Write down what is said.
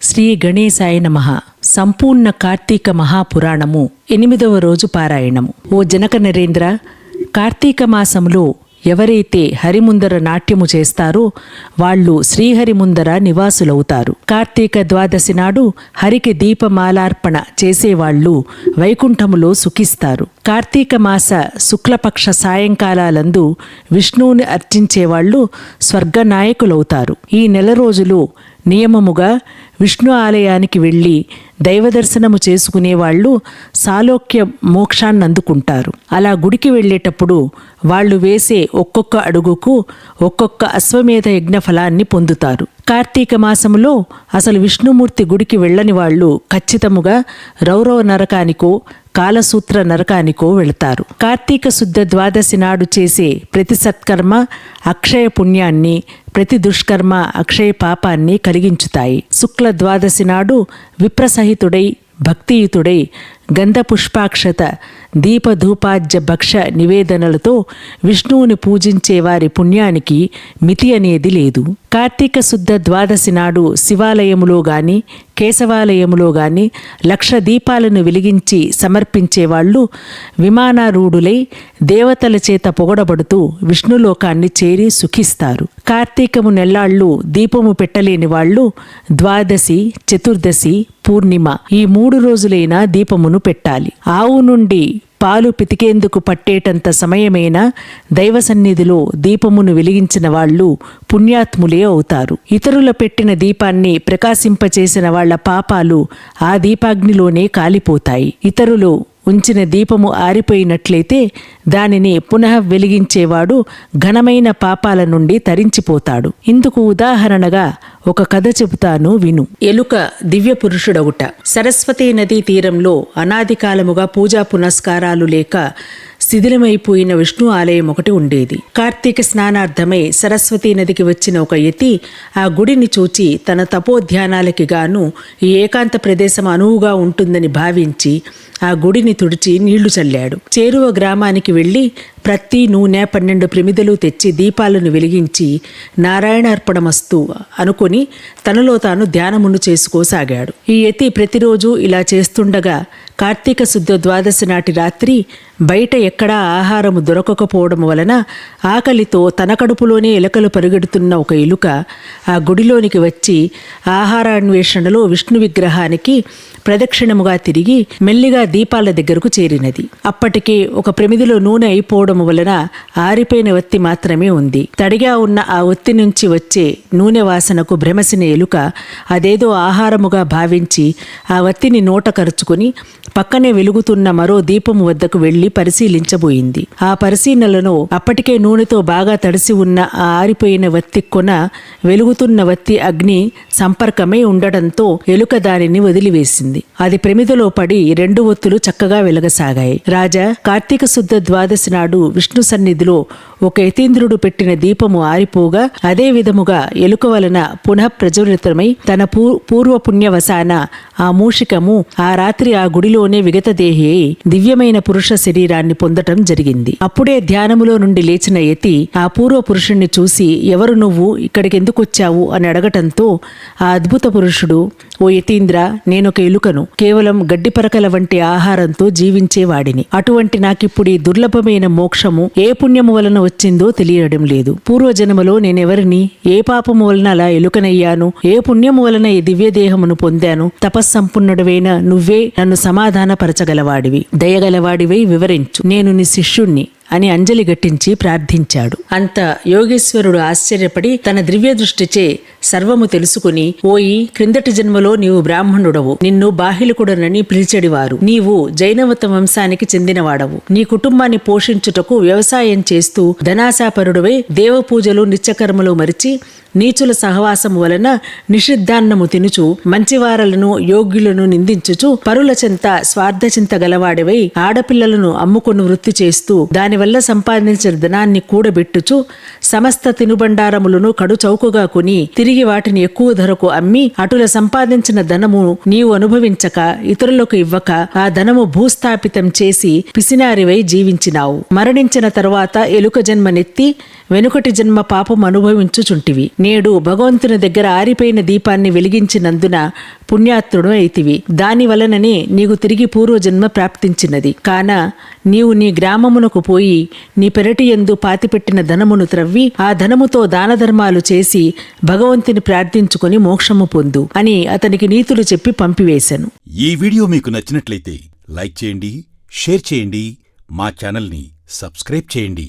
శ్రీ గణేశాయ నమః. సంపూర్ణ కార్తీక మహాపురాణము 8వ రోజు పారాయణము. ఓ జనక నరేంద్ర, కార్తీక మాసములో ఎవరైతే హరిముందర నాట్యము చేస్తారో వాళ్ళు శ్రీహరి ముందర నివాసులవుతారు. కార్తీక ద్వాదశి నాడు హరికి దీపమాలార్పణ చేసేవాళ్లు వైకుంఠములో సుఖిస్తారు. కార్తీక మాస శుక్లపక్ష సాయంకాలాలందు విష్ణువుని అర్చించేవాళ్లు స్వర్గనాయకులవుతారు. ఈ నెల రోజులు నియమముగా విష్ణు ఆలయానికి వెళ్ళి దైవదర్శనము చేసుకునేవాళ్లు సాలోక్య మోక్షాన్ని అందుకుంటారు. అలా గుడికి వెళ్ళేటప్పుడు వాళ్ళు వేసే ఒక్కొక్క అడుగుకు ఒక్కొక్క అశ్వమేధ యజ్ఞ ఫలాన్ని పొందుతారు. కార్తీక మాసములో అసలు విష్ణుమూర్తి గుడికి వెళ్ళని వాళ్ళు ఖచ్చితముగా రౌరవ నరకానికో కాలసూత్ర నరకానికో వెళతారు. కార్తీక శుద్ధ ద్వాదశి నాడు చేసే ప్రతి సత్కర్మ అక్షయ పుణ్యాన్ని, ప్రతి దుష్కర్మ అక్షయ పాపాన్ని కలిగించుతాయి. శుక్ల ద్వాదశి నాడు విప్రసహితుడై భక్తియుతుడై గంధపుష్పాక్షత దీపధూపాజ్య భక్ష నివేదనలతో విష్ణువుని పూజించే వారి పుణ్యానికి మితి అనేది లేదు. కార్తీక శుద్ధ ద్వాదశి నాడు శివాలయములో గాని కేశవాలయములో గాని 1,00,000 దీపాలను వెలిగించి సమర్పించేవాళ్లు విమానారూఢులై దేవతల చేత పొగడబడుతూ విష్ణులోకాన్ని చేరి సుఖిస్తారు. కార్తీకము నెల్లాళ్ళు దీపము పెట్టలేని వాళ్ళు ద్వాదశి, చతుర్దశి, పూర్ణిమ ఈ 3 రోజులైనా దీపమును పెట్టాలి. ఆవు నుండి పాలు పితికేందుకు పట్టేటంత సమయమైనా దైవ సన్నిధిలో దీపమును వెలిగించిన వాళ్ళు పుణ్యాత్ములే అవుతారు. ఇతరుల పెట్టిన దీపాన్ని ప్రకాశింపచేసిన వాళ్ల పాపాలు ఆ దీపాగ్నిలోనే కాలిపోతాయి. ఇతరులు ఉంచిన దీపము ఆరిపోయినట్లయితే దానిని పునః వెలిగించేవాడు ఘనమైన పాపాల నుండి తరించిపోతాడు. ఇందుకు ఉదాహరణగా ఒక కథ చెబుతాను, విను. ఎలుక దివ్య పురుషుడగుట. సరస్వతీ నదీ తీరంలో అనాది కాలముగా పూజా పునస్కారాలు లేక శిథిలమైపోయిన విష్ణు ఆలయం ఒకటి ఉండేది. కార్తీక స్నానార్థమై సరస్వతీ నదికి వచ్చిన ఒక యతి ఆ గుడిని చూచి తన తపోధ్యానాలకి గాను ఈ ఏకాంత ప్రదేశం అనువుగా ఉంటుందని భావించి ఆ గుడిని తుడిచి నీళ్లు చల్లాడు. చేరువ గ్రామానికి వెళ్లి ప్రతి నూనె 12 ప్రమిదలు తెచ్చి దీపాలను వెలిగించి నారాయణార్పణమస్తు అనుకుని తనలో తాను ధ్యానమును చేసుకోసాగాడు. ఈ యతి ప్రతిరోజు ఇలా చేస్తుండగా కార్తీక శుద్ధ ద్వాదశి నాటి రాత్రి బయట ఎక్కడా ఆహారము దొరకకపోవడం వలన ఆకలితో తన కడుపులోనే ఎలుకలు పరుగెడుతున్న ఒక ఎలుక ఆ గుడిలోనికి వచ్చి ఆహారాన్వేషణలో విష్ణు విగ్రహానికి ప్రదక్షిణముగా తిరిగి మెల్లిగా దీపాల దగ్గరకు చేరినది. అప్పటికే ఒక ప్రమిదిలో నూనె అయిపోవడం వలన ఆరిపోయిన వత్తి మాత్రమే ఉంది. తడిగా ఉన్న ఆ ఒత్తి నుంచి వచ్చే నూనె వాసనకు భ్రమసిన ఎలుక అదేదో ఆహారముగా భావించి ఆ వత్తిని నోట కరుచుకుని పక్కనే వెలుగుతున్న మరో దీపము వద్దకు వెళ్లి పరిశీలించబోయింది. ఆ పరిశీలనలో అప్పటికే నూనెతో బాగా తడిసి ఉన్న ఆ ఆరిపోయిన వత్తి కొన వెలుగుతున్న వత్తి అగ్ని సంపర్కమై ఉండడంతో ఎలుక దానిని వదిలివేసింది. అది ప్రమిదలో పడి 2 ఒత్తులు చక్కగా వెలగసాగాయి. రాజా, కార్తీక శుద్ధ ద్వాదశి నాడు విష్ణు సన్నిధిలో ఒక యతీంద్రుడు పెట్టిన దీపము ఆరిపోగా అదే విధముగా ఎలుక వలన పునః ప్రజ్వలితమై తన పూర్వ పుణ్యవశాన ఆ మూషికము ఆ రాత్రి ఆ గుడిలోనే విగతదేహి అయి దివ్యమైన పురుష శరీరాన్ని పొందటం జరిగింది. అప్పుడే ధ్యానములో నుండి లేచిన యతి ఆ పూర్వ పురుషుణ్ణి చూసి, ఎవరు నువ్వు, ఇక్కడికి ఎందుకు వచ్చావు అని అడగటంతో ఆ అద్భుత పురుషుడు, ఓ యతీంద్ర, నేనొక ఎలుకను, కేవలం గడ్డిపరకల వంటి ఆహారంతో జీవించేవాడిని. అటువంటి నాకిప్పుడు ఈ దుర్లభమైన మోక్షము ఏ పుణ్యము వలన వచ్చిందో తెలియడం లేదు. పూర్వజన్మలో నేనెవరిని, ఏ పాపము వలన అలా ఎలుకనయ్యాను, ఏ పుణ్యము వలన ఈ దివ్యదేహమును పొందాను, తపస్సంపన్నుడవైన నువ్వే నన్ను సమాధానపరచగలవాడివి, దయగలవాడివై వివరించు, నేను నీ శిష్యుణ్ణి అని అంజలి గట్టించి ప్రార్థించాడు. అంత యోగేశ్వరుడు ఆశ్చర్యపడి తన దివ్య దృష్టిచే సర్వము తెలుసుకుని, ఓయి, క్రిందటి జన్మలో నీవు బ్రాహ్మణుడవు, నిన్ను బాహిలికుడనని పిలిచెడివారు, నీవు జైనవత వంశానికి చెందినవాడవు, నీ కుటుంబాన్ని పోషించుటకు వ్యవసాయం చేస్తూ ధనాశాపరుడవై దేవపూజలు నిత్యకర్మలు మరిచి నీచుల సహవాసము వలన నిషిద్ధాన్నము తినుచు మంచివారలను యోగ్యులను నిందించుచు పరుల చెంత స్వార్థచింత గలవాడివై ఆడపిల్లలను అమ్ముకుని వృత్తి చేస్తూ దానివల్ల సంపాదించిన ధనాన్ని కూడబెట్టుచు సమస్త తినుబండారములను కడుచౌకగా కొని తిరిగి వాటిని ఎక్కువ ధరకు అమ్మి అటుల సంపాదించిన ధనము నీవు అనుభవించక ఇతరులకు ఇవ్వక ఆ ధనము భూస్థాపితం చేసి పిసినారివై జీవించినావు. మరణించిన తరువాత ఎలుక జన్మనెత్తి వెనుకటి జన్మ పాపం అనుభవించుచుంటివి. నేడు భగవంతుని దగ్గర ఆరిపోయిన దీపాన్ని వెలిగించినందున పుణ్యాత్ముడు అయితివి. దాని వలననే నీకు తిరిగి పూర్వజన్మ ప్రాప్తించినది. కాన నీవు నీ గ్రామమునకు పోయి నీ పెరటి యందు పాతిపెట్టిన ధనమును త్రవ్వి ఆ ధనముతో దానధర్మాలు చేసి భగవంతుని ప్రార్థించుకొని మోక్షము పొందు అని అతనికి నీతులు చెప్పి పంపివేశాను. ఈ వీడియో మీకు నచ్చినట్లయితే లైక్ చేయండి, షేర్ చేయండి, మా ఛానల్ని సబ్స్క్రైబ్ చేయండి.